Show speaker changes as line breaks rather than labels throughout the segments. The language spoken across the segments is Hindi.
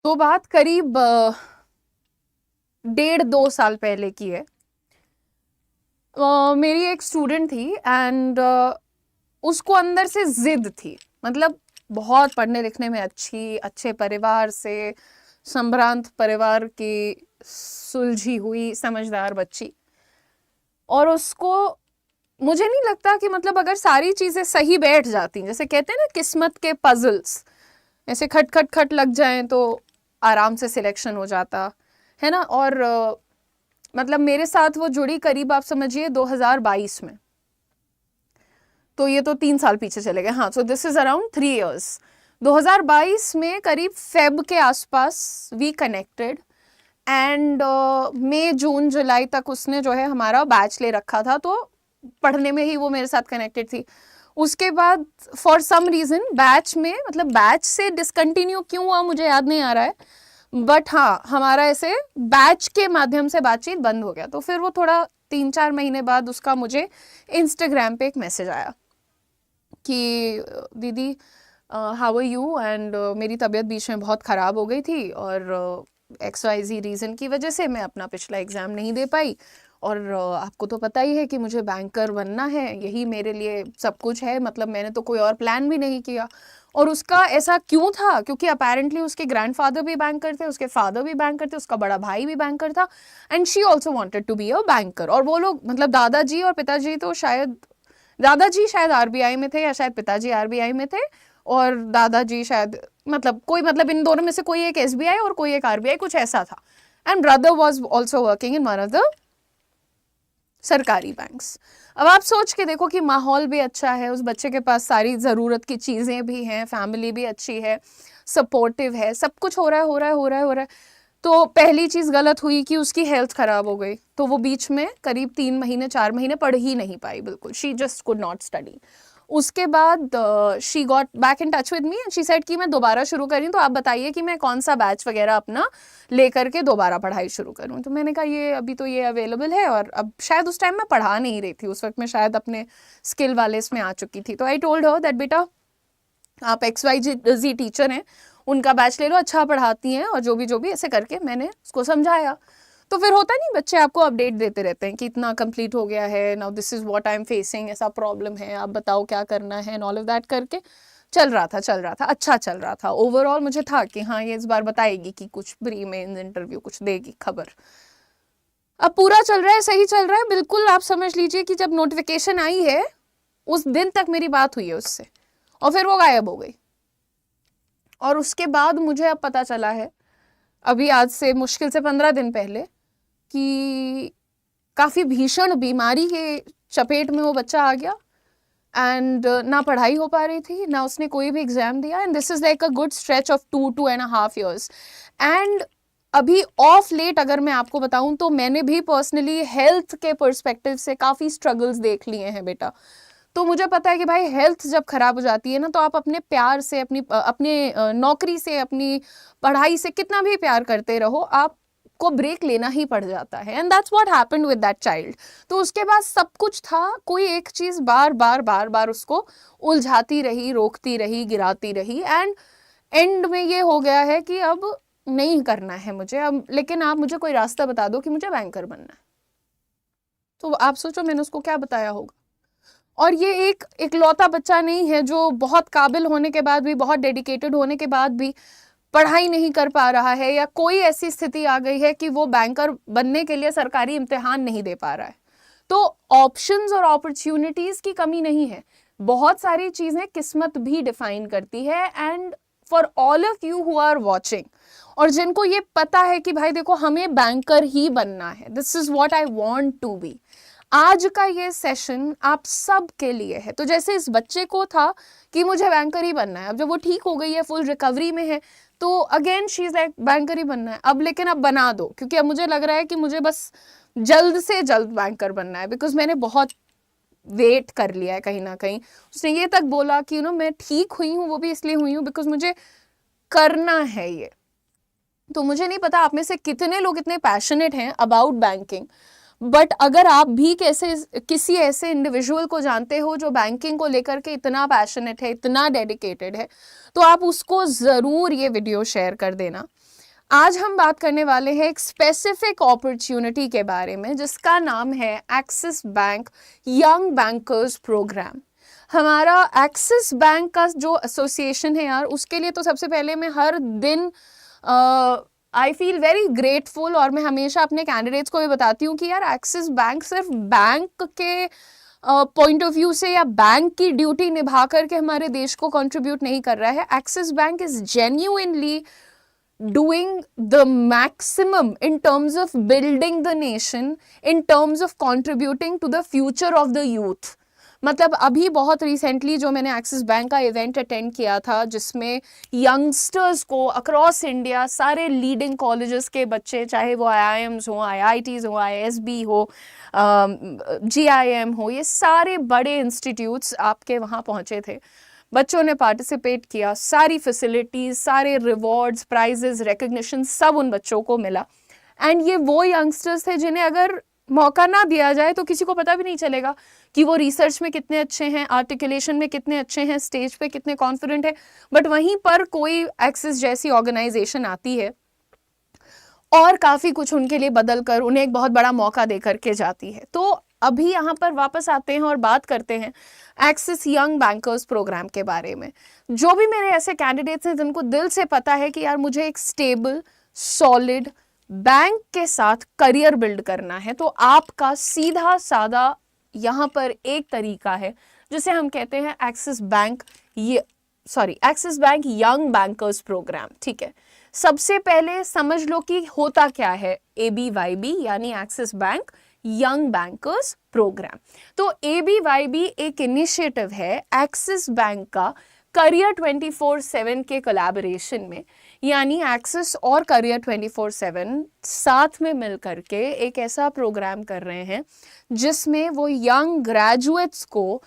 तो बात करीब 1.5-2 साल पहले की है। मेरी एक स्टूडेंट थी एंड उसको अंदर से जिद थी, मतलब बहुत पढ़ने लिखने में अच्छे परिवार से, संभ्रांत परिवार की सुलझी हुई समझदार बच्ची। और उसको, मुझे नहीं लगता कि मतलब अगर सारी चीजें सही बैठ जाती, जैसे कहते हैं ना किस्मत के पजल्स ऐसे खट खट खट लग जाएं तो आराम से सिलेक्शन हो जाता है ना। और मतलब मेरे साथ वो जुड़ी करीब आप समझिए 2022 में, तो ये तो 3 साल पीछे चले गए। हाँ, so this is around 3 years। 2022 में करीब फेब के आसपास वी कनेक्टेड एंड मई जून जुलाई तक उसने जो है हमारा बैच ले रखा था, तो पढ़ने में ही वो मेरे साथ कनेक्टेड थी। उसके बाद फॉर सम रीजन बैच में, मतलब बैच से डिसकंटिन्यू क्यों हुआ मुझे याद नहीं आ रहा है, बट हाँ हमारा ऐसे बैच के माध्यम से बातचीत बंद हो गया। तो फिर वो थोड़ा 3-4 महीने बाद उसका मुझे इंस्टाग्राम पे एक मैसेज आया कि दीदी हाउ आर यू, एंड मेरी तबीयत बीच में बहुत ख़राब हो गई थी और XYZ रीज़न की वजह से मैं अपना पिछला एग्ज़ाम नहीं दे पाई, और आपको तो पता ही है कि मुझे बैंकर बनना है, यही मेरे लिए सब कुछ है, मतलब मैंने तो कोई और प्लान भी नहीं किया। और उसका ऐसा क्यों था, क्योंकि अपेरेंटली उसके ग्रैंडफादर भी बैंकर थे, उसके फादर भी बैंकर थे, उसका बड़ा भाई भी बैंकर था, and she also wanted to be a banker. और वो लोग, मतलब दादाजी और पिताजी तो शायद, दादाजी शायद RBI में थे या शायद पिताजी RBI में थे, और दादाजी शायद, मतलब कोई, मतलब इन दोनों में से कोई एक SBI और कोई एक RBI, कुछ ऐसा था। And brother was also working in one of the सरकारी बैंक्स। अब आप सोच के देखो कि माहौल भी अच्छा है, उस बच्चे के पास सारी ज़रूरत की चीज़ें भी हैं, फैमिली भी अच्छी है, सपोर्टिव है, सब कुछ हो रहा है हो रहा है हो रहा है हो रहा है। तो पहली चीज़ गलत हुई कि उसकी हेल्थ ख़राब हो गई, तो वो बीच में करीब 3-4 महीने पढ़ ही नहीं पाई बिल्कुल, she just could not study. उसके बाद she got back in touch with me and she said कि मैं दोबारा शुरू करी, तो आप बताइए कि मैं कौन सा बैच वगैरह अपना लेकर के दोबारा पढ़ाई शुरू करूँ। तो मैंने कहा ये अभी तो ये अवेलेबल है, और अब शायद उस टाइम मैं पढ़ा नहीं रही थी, उस वक्त मैं शायद अपने स्किल वाले इसमें आ चुकी थी। तो आई टोल्ड हर दैट बेटा आप XYZ टीचर हैं, उनका बैच ले लो, अच्छा पढ़ाती हैं, और जो भी ऐसे करके मैंने उसको समझाया। तो फिर होता नहीं, बच्चे आपको अपडेट देते रहते हैं कि इतना कंप्लीट हो गया है, now this is what I am facing, ऐसा प्रॉब्लम है, आप बताओ क्या करना है, ऑल ऑफ दैट करके चल रहा था, अच्छा चल रहा था ओवरऑल। मुझे था कि हाँ ये इस बार बताएगी कि कुछ प्री मेंस इंटरव्यू कुछ देगी खबर। अब पूरा चल रहा है, सही चल रहा है बिल्कुल। आप समझ लीजिए कि जब नोटिफिकेशन आई है उस दिन तक मेरी बात हुई है उससे, और फिर वो गायब हो गई। और उसके बाद मुझे अब पता चला है, अभी आज से मुश्किल से 15 दिन पहले, कि काफ़ी भीषण बीमारी के चपेट में वो बच्चा आ गया, एंड ना पढ़ाई हो पा रही थी, ना उसने कोई भी एग्जाम दिया, and this is like a good stretch of 2.5 years। And अभी ऑफ लेट अगर मैं आपको बताऊं तो मैंने भी पर्सनली हेल्थ के पर्सपेक्टिव से काफ़ी स्ट्रगल्स देख लिए हैं बेटा। तो मुझे पता है कि भाई हेल्थ जब खराब हो जाती है ना, तो आप अपने प्यार से, अपने नौकरी से, अपनी पढ़ाई से कितना भी प्यार करते रहो, आपको ब्रेक लेना ही पड़ जाता है, and that's what happened with that child. तो उसके बाद सब कुछ था, कोई एक चीज़ बार बार उसको उलझाती रही, रोकती रही, गिराती रही, एंड एंड में ये हो गया है कि अब नहीं करना है मुझे अब, लेकिन आप मुझे कोई रास्ता बता दो कि मुझे बैंकर बनना है। तो आप सोचो मैंने उसको क्या बताया होगा। और ये एक इकलौता बच्चा नहीं है जो बहुत काबिल होने के बाद भी, बहुत डेडिकेटेड होने के बाद भी पढ़ाई नहीं कर पा रहा है, या कोई ऐसी स्थिति आ गई है कि वो बैंकर बनने के लिए सरकारी इम्तिहान नहीं दे पा रहा है। तो ऑप्शंस और अपॉर्चुनिटीज की कमी नहीं है, बहुत सारी चीजें किस्मत भी डिफाइन करती है। And for all of you who are watching, और जिनको ये पता है कि भाई देखो हमें बैंकर ही बनना है, this is what I want to be, आज का ये सेशन आप सब के लिए है। तो जैसे इस बच्चे को था कि मुझे बैंकर ही बनना है, अब जब वो ठीक हो गई है, फुल रिकवरी में है, तो again she is like banker ही बनना है अब, लेकिन अब बना दो, क्योंकि अब मुझे लग रहा है कि मुझे बस जल्द से जल्द बैंकर बनना है, बिकॉज मैंने बहुत वेट कर लिया है कहीं ना कहीं। उसने ये तक बोला कि मैं ठीक हुई हूँ, वो भी इसलिए हुई हूँ बिकॉज मुझे करना है ये। तो मुझे नहीं पता आप में से कितने लोग इतने पैशनेट हैं अबाउट बैंकिंग, बट अगर आप भी किसी ऐसे इंडिविजुअल को जानते हो जो बैंकिंग को लेकर के इतना पैशनेट है, इतना डेडिकेटेड है, तो आप उसको ज़रूर ये वीडियो शेयर कर देना। आज हम बात करने वाले हैं एक स्पेसिफिक अपॉर्चुनिटी के बारे में जिसका नाम है Axis bank young bankers programme. हमारा एक्सिस बैंक का जो एसोसिएशन है यार, उसके लिए तो सबसे पहले मैं हर दिन आई फील वेरी ग्रेटफुल, और मैं हमेशा अपने कैंडिडेट्स को भी बताती हूँ कि यार एक्सिस बैंक सिर्फ बैंक के पॉइंट ऑफ व्यू से या बैंक की ड्यूटी निभा करके हमारे देश को कंट्रीब्यूट नहीं कर रहा है। Axis bank is genuinely doing the maximum in terms of building the nation, in terms of contributing to the future of the youth। मतलब अभी बहुत रिसेंटली जो मैंने एक्सिस बैंक का इवेंट अटेंड किया था जिसमें यंगस्टर्स को अक्रॉस इंडिया सारे लीडिंग कॉलेजेस के बच्चे, चाहे वो IIMs हो, IITs हो, ISB हो, GIM हो, ये सारे बड़े इंस्टीट्यूट्स आपके वहाँ पहुँचे थे। बच्चों ने पार्टिसिपेट किया, सारी फैसिलिटीज, सारे रिवॉर्ड्स, प्राइजेस, रिकग्निशन सब उन बच्चों को मिला। एंड ये वो यंगस्टर्स थे जिन्हें अगर मौका ना दिया जाए तो किसी को पता भी नहीं चलेगा कि वो रिसर्च में कितने अच्छे हैं, आर्टिकुलेशन में कितने अच्छे हैं, स्टेज पे कितने कॉन्फिडेंट है। बट वहीं पर कोई एक्सिस जैसी ऑर्गेनाइजेशन आती है और काफ़ी कुछ उनके लिए बदल कर उन्हें एक बहुत बड़ा मौका दे करके जाती है। तो अभी यहाँ पर वापस आते हैं और बात करते हैं एक्सिस यंग बैंकर्स प्रोग्राम के बारे में। जो भी मेरे ऐसे कैंडिडेट्स हैं जिनको दिल से पता है कि यार मुझे एक स्टेबल सॉलिड बैंक के साथ करियर बिल्ड करना है, तो आपका सीधा सादा यहाँ पर एक तरीका है जिसे हम कहते हैं Axis bank young bankers programme. ठीक है, सबसे पहले समझ लो कि होता क्या है ABYB यानी Axis bank young bankers programme. तो ABYB एक इनिशिएटिव है एक्सिस बैंक का करियर 24/7 के कोलैबोरेशन में, यानी एक्सिस और करियर 24/7 साथ में मिल करके एक ऐसा प्रोग्राम कर रहे हैं जिसमें वो यंग ग्रेजुएट्स को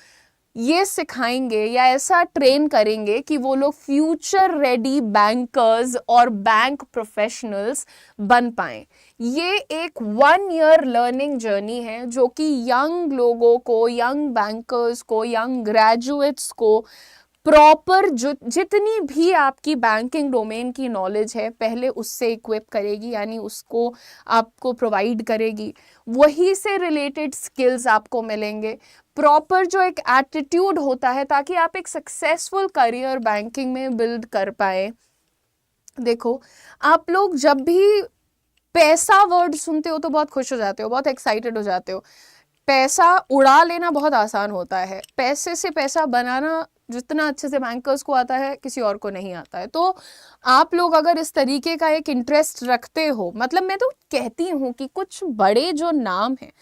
ये सिखाएंगे या ऐसा ट्रेन करेंगे कि वो लोग फ्यूचर रेडी बैंकर्स और बैंक प्रोफेशनल्स बन पाएं। ये एक 1 ईयर लर्निंग जर्नी है जो कि यंग लोगों को, यंग बैंकर्स को, यंग ग्रेजुएट्स को प्रॉपर जितनी भी आपकी बैंकिंग डोमेन की नॉलेज है पहले उससे इक्विप करेगी, यानी उसको आपको प्रोवाइड करेगी। वही से रिलेटेड स्किल्स आपको मिलेंगे, प्रॉपर जो एक एटीट्यूड होता है ताकि आप एक सक्सेसफुल करियर बैंकिंग में बिल्ड कर पाए। देखो, आप लोग जब भी पैसा वर्ड सुनते हो तो बहुत खुश हो जाते हो, बहुत एक्साइटेड हो जाते हो। पैसा उड़ा लेना बहुत आसान होता है, पैसे से पैसा बनाना जितना अच्छे से बैंकर्स को आता है किसी और को नहीं आता है। तो आप लोग अगर इस तरीके का एक इंटरेस्ट रखते हो, मतलब मैं तो कहती हूँ कि कुछ बड़े जो नाम हैं,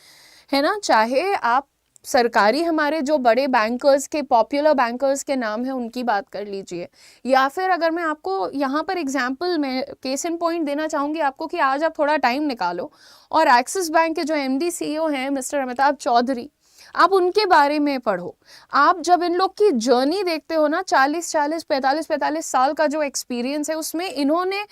है ना, चाहे आप सरकारी हमारे जो बड़े बैंकर्स के, पॉपुलर बैंकर्स के नाम है उनकी बात कर लीजिए, या फिर अगर मैं आपको यहाँ पर एग्जांपल में केस इन पॉइंट देना चाहूँगी आपको कि आज आप थोड़ा टाइम निकालो और एक्सिस बैंक के जो MD CEO हैं मिस्टर अमिताभ चौधरी, आप उनके बारे में पढ़ो। आप जब इन लोग की जर्नी देखते हो ना, 45 साल का जो एक्सपीरियंस है उसमें इन्होंने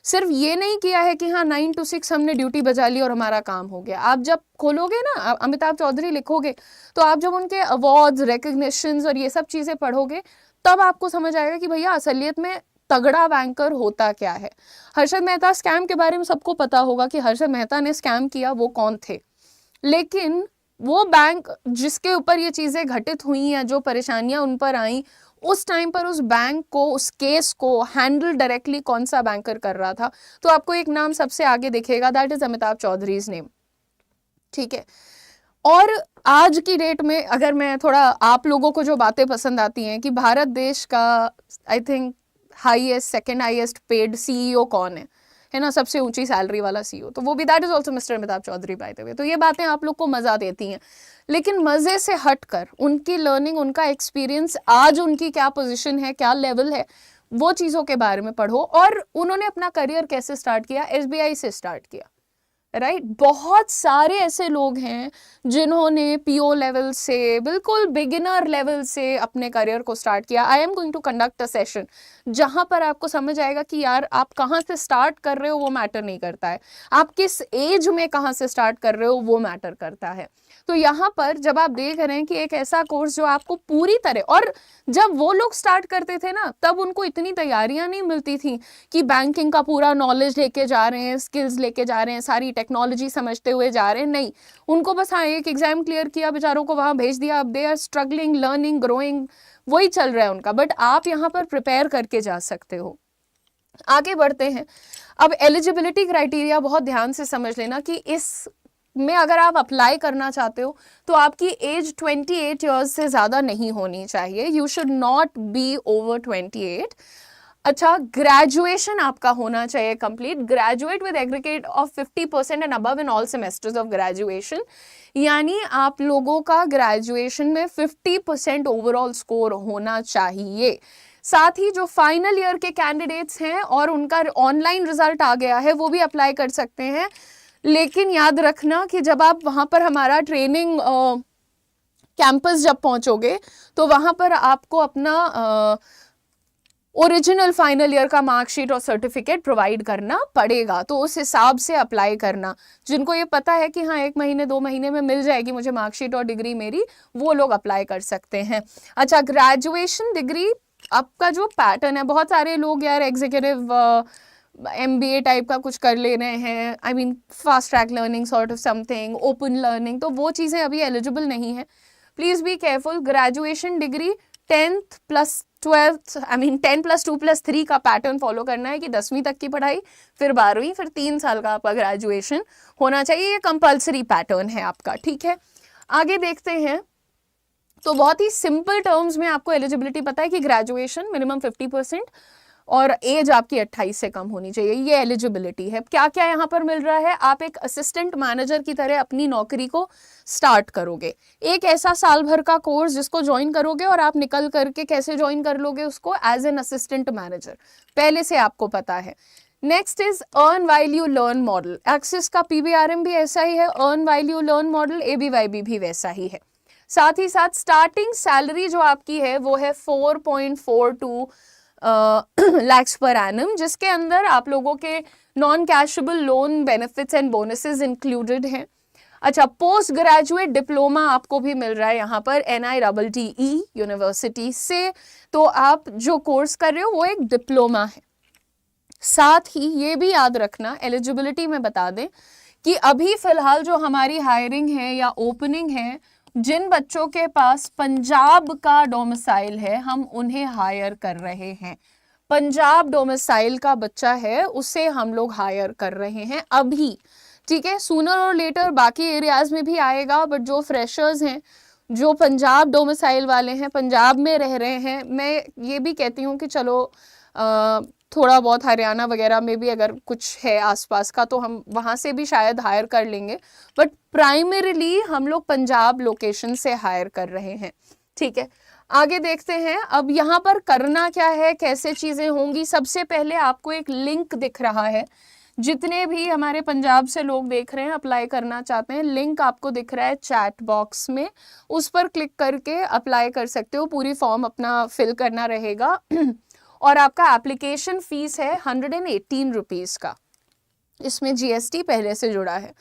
सिर्फ ये नहीं किया है कि हाँ 9 to 6 हमने ड्यूटी बजा ली और हमारा काम हो गया। आप जब खोलोगे ना, अमिताभ चौधरी लिखोगे, तो आप जब उनके अवार्ड्स, रिकग्निशंस और ये सब चीज़ें पढ़ोगे तब आपको समझ आएगा कि भैया असलियत में तगड़ा बैंकर होता क्या है। हर्षद मेहता स्कैम के बारे में सबको पता होगा कि हर्षद मेहता ने स्कैम किया, वो कौन थे, लेकिन वो बैंक जिसके ऊपर ये चीज़ें घटित हुई या जो परेशानियां उन पर आई, उस टाइम पर उस बैंक को, उस केस को हैंडल डायरेक्टली कौन सा बैंकर कर रहा था, तो आपको एक नाम सबसे आगे दिखेगा, that is Amitabh Chaudhary's name. ठीक है, और आज की डेट में अगर मैं थोड़ा आप लोगों को जो बातें पसंद आती हैं कि भारत देश का I think second highest paid CEO कौन है ना, सबसे ऊंची सैलरी वाला CEO, तो वो भी that is also mister Amitabh Chaudhary by the way. तो ये बातें आप लोग को मजा देती हैं, लेकिन मजे से हटकर उनकी लर्निंग, उनका एक्सपीरियंस, आज उनकी क्या पोजीशन है, क्या लेवल है, वो चीज़ों के बारे में पढ़ो। और उन्होंने अपना करियर कैसे स्टार्ट किया, SBI से स्टार्ट किया, राइट। बहुत सारे ऐसे लोग हैं जिन्होंने PO लेवल से, बिल्कुल बिगिनर लेवल से अपने करियर को स्टार्ट किया। I am going to conduct a session जहां पर आपको समझ आएगा कि यार आप कहां से स्टार्ट कर रहे हो वो मैटर नहीं करता है, आप किस एज में कहां से स्टार्ट कर रहे हो वो मैटर करता है। तो यहाँ पर जब आप देख रहे हैं कि एक ऐसा कोर्स जो आपको पूरी तरह, और जब वो लोग स्टार्ट करते थे ना तब उनको इतनी तैयारियां नहीं मिलती थी कि बैंकिंग का पूरा नॉलेज लेके जा रहे हैं, स्किल्स लेके जा रहे हैं, सारी टेक्नोलॉजी समझते हुए जा रहे हैं, नहीं, उनको बस हाँ एक एग्जाम क्लियर किया, बेचारों को वहां भेज दिया, अब they are struggling, learning, growing, वही चल रहा है उनका। बट आप यहाँ पर प्रिपेयर करके जा सकते हो। आगे बढ़ते हैं। अब एलिजिबिलिटी क्राइटेरिया बहुत ध्यान से समझ लेना कि इस में अगर आप अप्लाई करना चाहते हो तो आपकी एज 28 इयर्स से ज़्यादा नहीं होनी चाहिए। You should not be over 28। अच्छा, ग्रेजुएशन आपका होना चाहिए complete, graduate with aggregate of 50% and above in all semesters of graduation, यानी आप लोगों का ग्रेजुएशन में 50% ओवरऑल स्कोर होना चाहिए। साथ ही जो फाइनल ईयर के कैंडिडेट्स हैं और उनका ऑनलाइन रिजल्ट आ गया है वो भी अप्लाई कर सकते हैं, लेकिन याद रखना कि जब आप वहाँ पर हमारा ट्रेनिंग कैंपस जब पहुँचोगे तो वहाँ पर आपको अपना ओरिजिनल फाइनल ईयर का मार्कशीट और सर्टिफिकेट प्रोवाइड करना पड़ेगा, तो उस हिसाब से अप्लाई करना। जिनको ये पता है कि हाँ 1 महीने 2 महीने में मिल जाएगी मुझे मार्कशीट और डिग्री मेरी, वो लोग अप्लाई कर सकते हैं। अच्छा, ग्रेजुएशन डिग्री आपका जो पैटर्न है, बहुत सारे लोग यार एग्जीक्यूटिव MBA टाइप का कुछ कर ले रहे हैं, I mean fast track learning sort of something, open learning, तो वो चीज़ें अभी एलिजिबल नहीं है। Please be careful. Graduation degree 10th + 12th, I mean 10 + 2 + 3 का पैटर्न फॉलो करना है कि 10वीं तक की पढ़ाई, फिर 12वीं, फिर 3 साल का आपका ग्रेजुएशन होना चाहिए। ये कंपल्सरी पैटर्न है आपका, ठीक है। आगे देखते हैं। तो बहुत ही सिंपल टर्म्स में आपको एलिजिबिलिटी पता है कि ग्रेजुएशन मिनिमम 50% और एज आपकी 28 से कम होनी चाहिए, ये एलिजिबिलिटी है। क्या क्या यहाँ पर मिल रहा है, आप एक असिस्टेंट मैनेजर की तरह अपनी नौकरी को स्टार्ट करोगे। एक ऐसा साल भर का कोर्स जिसको ज्वाइन करोगे और आप निकल करके कैसे ज्वाइन कर लोगे उसको, एज एन असिस्टेंट मैनेजर, पहले से आपको पता है। Next is earn while you learn model. Axis का PBRM भी ऐसा ही है, earn while you learn model ABYB भी वैसा ही है। साथ ही साथ स्टार्टिंग सैलरी जो आपकी है वो है 4.42 lakhs per annum, जिसके अंदर आप लोगों के non cashable loan benefits and bonuses included हैं। अच्छा, पोस्ट ग्रेजुएट डिप्लोमा आपको भी मिल रहा है यहाँ पर NITTE यूनिवर्सिटी से, तो आप जो कोर्स कर रहे हो वो एक डिप्लोमा है। साथ ही ये भी याद रखना, एलिजिबिलिटी में बता दें कि अभी फिलहाल जो हमारी हायरिंग है या ओपनिंग है, जिन बच्चों के पास पंजाब का डोमिसाइल है हम उन्हें हायर कर रहे हैं। पंजाब डोमिसाइल का बच्चा है उसे हम लोग हायर कर रहे हैं अभी, ठीक है। सूनर और लेटर बाकी एरियाज में भी आएगा, बट जो फ्रेशर्स हैं, जो पंजाब डोमिसाइल वाले हैं, पंजाब में रह रहे हैं, मैं ये भी कहती हूँ कि चलो थोड़ा बहुत हरियाणा वगैरह में भी अगर कुछ है आसपास का तो हम वहाँ से भी शायद हायर कर लेंगे, बट प्राइमरीली हम लोग पंजाब लोकेशन से हायर कर रहे हैं, ठीक है। आगे देखते हैं। अब यहाँ पर करना क्या है, कैसे चीज़ें होंगी। सबसे पहले आपको एक लिंक दिख रहा है, जितने भी हमारे पंजाब से लोग देख रहे हैं अप्लाई करना चाहते हैं, लिंक आपको दिख रहा है चैट बॉक्स में, उस पर क्लिक करके अप्लाई कर सकते हो। पूरी फॉर्म अपना फिल करना रहेगा और आपका एप्लीकेशन फीस है 118 रुपीज़ का, इसमें GST पहले से जुड़ा है।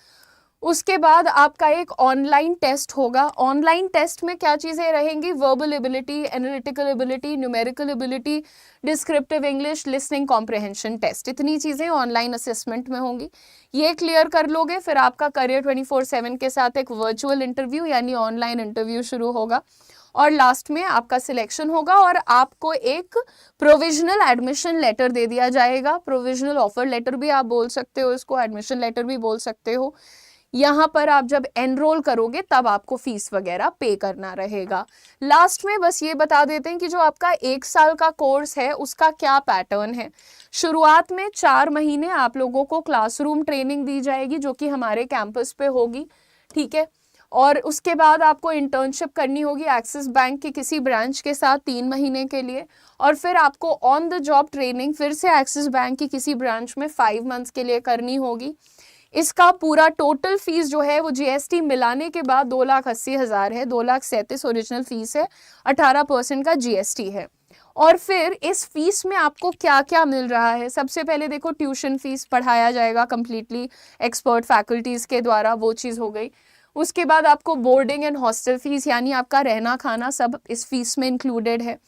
उसके बाद आपका एक ऑनलाइन टेस्ट होगा। ऑनलाइन टेस्ट में क्या चीज़ें रहेंगी, verbal ability, analytical ability, numerical ability, descriptive English, listening comprehension test, इतनी चीज़ें ऑनलाइन असेसमेंट में होंगी। ये क्लियर कर लोगे फिर आपका करियर 24/7 के साथ एक वर्चुअल इंटरव्यू यानी ऑनलाइन इंटरव्यू शुरू होगा और लास्ट में आपका सिलेक्शन होगा और आपको एक प्रोविजनल एडमिशन लेटर दे दिया जाएगा। प्रोविजनल ऑफर लेटर भी आप बोल सकते हो इसको, एडमिशन लेटर भी बोल सकते हो। यहाँ पर आप जब एनरोल करोगे तब आपको फीस वगैरह पे करना रहेगा। लास्ट में बस ये बता देते हैं कि जो आपका 1 साल का कोर्स है उसका क्या पैटर्न है। शुरुआत में 4 महीने आप लोगों को क्लासरूम ट्रेनिंग दी जाएगी जो कि हमारे कैंपस पे होगी, ठीक है। और उसके बाद आपको इंटर्नशिप करनी होगी एक्सिस बैंक के किसी ब्रांच के साथ 3 महीने के लिए, और फिर आपको ऑन द जॉब ट्रेनिंग फिर से एक्सिस बैंक की किसी ब्रांच में 5 मंथ्स के लिए करनी होगी। इसका पूरा टोटल फीस जो है वो GST मिलाने के बाद 2,80,000 है। 2,37,000 ओरिजिनल फीस है, 18% का GST है। और फिर इस फीस में आपको क्या क्या मिल रहा है, सबसे पहले देखो ट्यूशन फीस, पढ़ाया जाएगा कम्प्लीटली एक्सपर्ट फैकल्टीज़ के द्वारा, वो चीज़ हो गई। उसके बाद आपको बोर्डिंग एंड हॉस्टल फीस यानी आपका रहना खाना सब इस फीस में इंक्लूडेड है।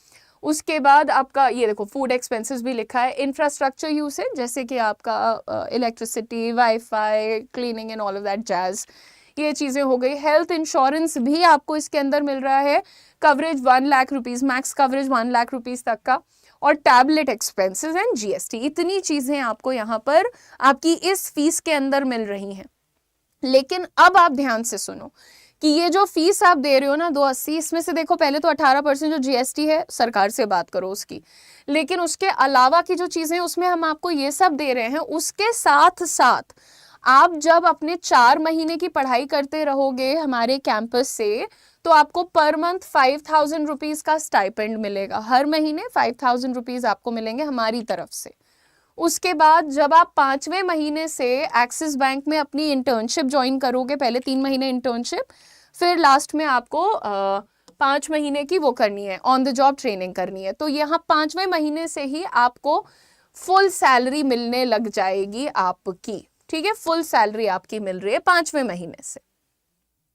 उसके बाद आपका ये देखो फूड एक्सपेंसेस भी लिखा है। इंफ्रास्ट्रक्चर यूसेज जैसे कि आपका electricity, wifi, cleaning and all of that jazz, ये चीज़ें हो गई। हेल्थ इंश्योरेंस भी आपको इसके अंदर मिल रहा है, coverage 1 lakh rupees, max coverage 1 lakh rupees तक का, और टैबलेट एक्सपेंसेस एंड जीएसटी, इतनी चीज़ें आपको यहाँ पर आपकी इस फीस के अंदर मिल रही हैं। लेकिन अब आप ध्यान से सुनो कि ये जो फीस आप दे रहे हो ना 280, इसमें से देखो पहले तो 18% जो जीएसटी है सरकार से बात करो उसकी, लेकिन उसके अलावा की जो चीज़ें उसमें हम आपको ये सब दे रहे हैं। उसके साथ साथ आप जब अपने 4 महीने की पढ़ाई करते रहोगे हमारे कैंपस से, तो आपको पर मंथ 5,000 रुपीज़ का स्टाइपेंड मिलेगा। हर महीने 5,000 रुपीज़ आपको मिलेंगे हमारी तरफ से। उसके बाद जब आप 5वें महीने से एक्सिस बैंक में अपनी इंटर्नशिप ज्वाइन करोगे, पहले 3 महीने इंटर्नशिप, फिर लास्ट में आपको 5 महीने की वो करनी है, ऑन द जॉब ट्रेनिंग करनी है। तो यहाँ 5वें महीने से ही आपको फुल सैलरी मिलने लग जाएगी आपकी, ठीक है, फुल सैलरी आपकी मिल रही है 5वें महीने से,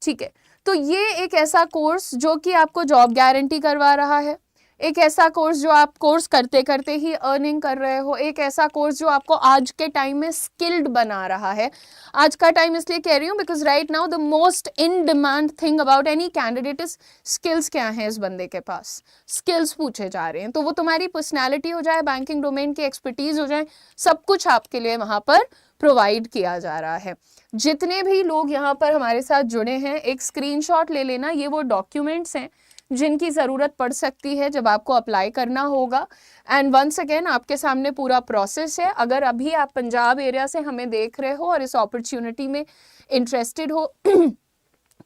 ठीक है। तो ये एक ऐसा कोर्स जो कि आपको जॉब गारंटी करवा रहा है, एक ऐसा कोर्स जो आप कोर्स करते करते ही अर्निंग कर रहे हो, एक ऐसा कोर्स जो आपको आज के टाइम में स्किल्ड बना रहा है। आज का टाइम इसलिए कह रही हूँ because right now the most in demand thing about any candidate is skills. क्या है इस बंदे के पास, स्किल्स पूछे जा रहे हैं। तो वो तुम्हारी पर्सनैलिटी हो जाए, बैंकिंग डोमेन की एक्सपर्टीज हो जाए, सब कुछ आपके लिए वहाँ पर प्रोवाइड किया जा रहा है। जितने भी लोग यहाँ पर हमारे साथ जुड़े हैं, एक स्क्रीनशॉट ले लेना, ये वो डॉक्यूमेंट्स हैं जिनकी ज़रूरत पड़ सकती है जब आपको अप्लाई करना होगा। एंड वंस अगेन आपके सामने पूरा प्रोसेस है। अगर अभी आप पंजाब एरिया से हमें देख रहे हो और इस अपॉर्चुनिटी में इंटरेस्टेड हो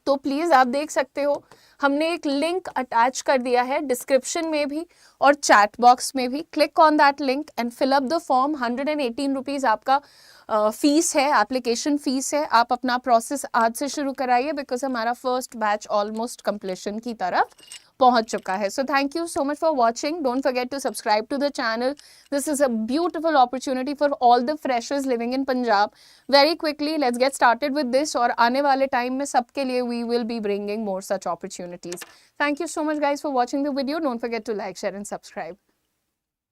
तो प्लीज़ आप देख सकते हो, हमने एक लिंक अटैच कर दिया है डिस्क्रिप्शन में भी और चैट बॉक्स में भी। Click on that link and fill up the form. 118 rupees आपका फीस है, एप्लीकेशन फीस है। आप अपना प्रोसेस आज से शुरू कराइए बिकॉज हमारा फर्स्ट बैच ऑलमोस्ट कंप्लीशन की तरफ पहुंच चुका है। So thank you so much for watching. Don't forget to subscribe to the channel. This is a beautiful opportunity for all the freshers living in Punjab. Very quickly let's get started with this, और आने वाले टाइम में सबके लिए we will be bringing more such opportunities. Thank you so much guys for watching the video. Don't forget to like, share and subscribe.